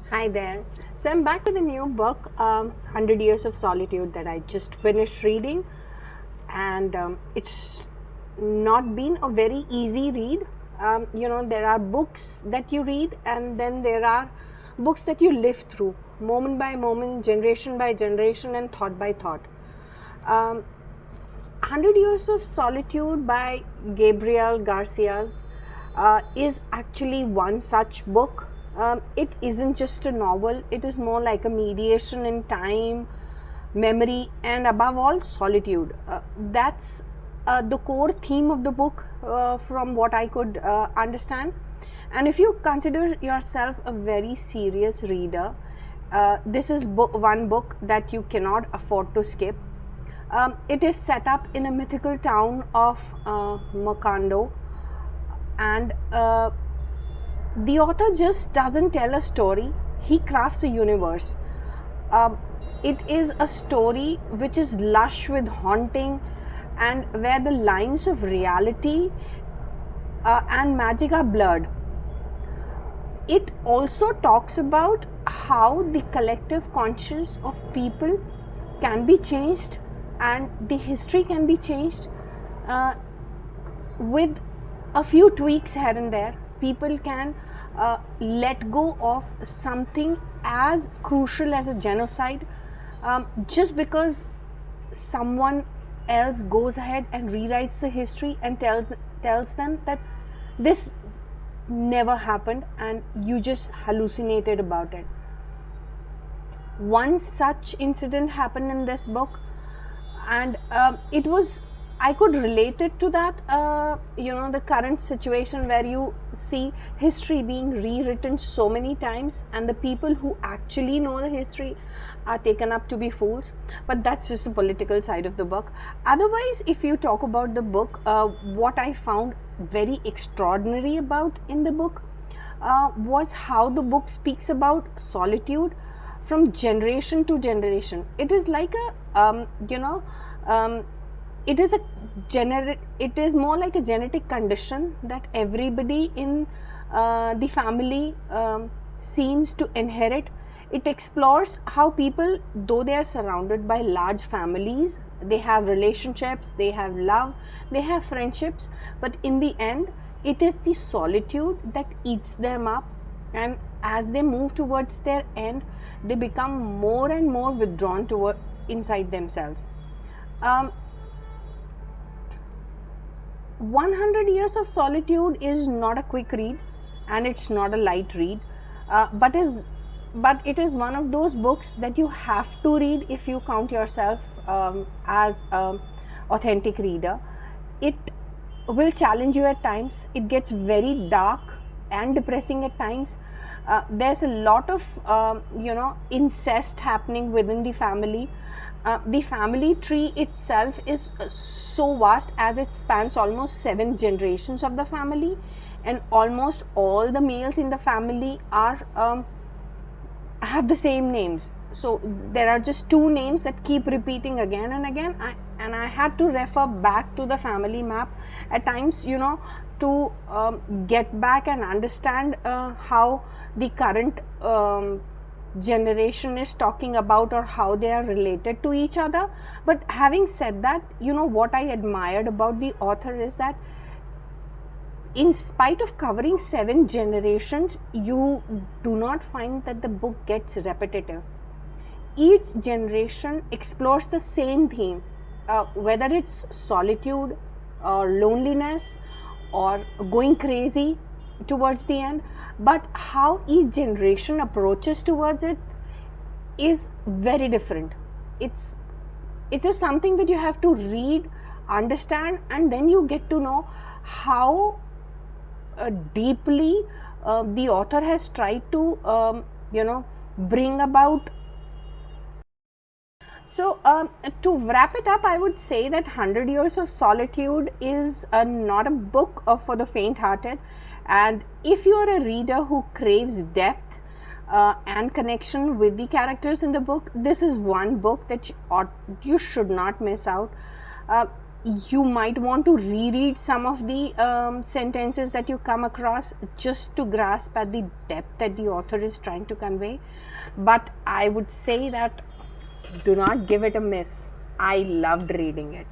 Hi there. So I'm back with a new book, 100 Years of Solitude, that I just finished reading. And it's not been a very easy read. There are books that you read, and then there are books that you live through, moment by moment, generation by generation, and thought by thought. 100 Years of Solitude by Gabriel Garcia's is actually one such book. It isn't just a novel, it is more like a mediation in time, memory, and above all, solitude. That's the core theme of the book, from what I could understand. And if you consider yourself a very serious reader, this is one book that you cannot afford to skip. It is set up in a mythical town of Macondo, and the author just doesn't tell a story, he crafts a universe. It is a story which is lush with haunting, and where the lines of reality and magic are blurred. It also talks about how the collective conscience of people can be changed, and the history can be changed with a few tweaks here and there. People can let go of something as crucial as a genocide, just because someone else goes ahead and rewrites the history and tells them that this never happened and you just hallucinated about it. One such incident happened in this book, and I could relate it to that, the current situation where you see history being rewritten so many times, and the people who actually know the history are taken up to be fools. But that's just the political side of the book. Otherwise, if you talk about the book, what I found very extraordinary about in the book was how the book speaks about solitude from generation to generation. It is like it is more like a genetic condition that everybody in the family seems to inherit. It explores how people, though they are surrounded by large families, they have relationships, they have love, they have friendships, but in the end, it is the solitude that eats them up, and as they move towards their end, they become more and more withdrawn toward inside themselves. 100 Years of Solitude is not a quick read, and it's not a light read, but it is one of those books that you have to read if you count yourself as an authentic reader. It will challenge you at times. It gets very dark and depressing at times. There's a lot of incest happening within the family. The family tree itself is so vast, as it spans almost 7 generations of the family, and almost all the males in the family are have the same names. So there are just 2 names that keep repeating again and again. I had to refer back to the family map at times, to get back and understand how the current generation is talking about, or how they are related to each other. But having said that, what I admired about the author is that in spite of covering 7 generations, you do not find that the book gets repetitive. Each generation explores the same theme, whether it's solitude or loneliness or going crazy towards the end, but how each generation approaches towards it is very different. It is something that you have to read, understand, and then you get to know how deeply the author has tried to bring about. So to wrap it up, I would say that 100 Years of Solitude is not a book for the faint-hearted, and if you are a reader who craves depth and connection with the characters in the book, this is one book that you should not miss out. you might want to reread some of the sentences that you come across just to grasp at the depth that the author is trying to convey. But I would say that do not give it a miss. I loved reading it.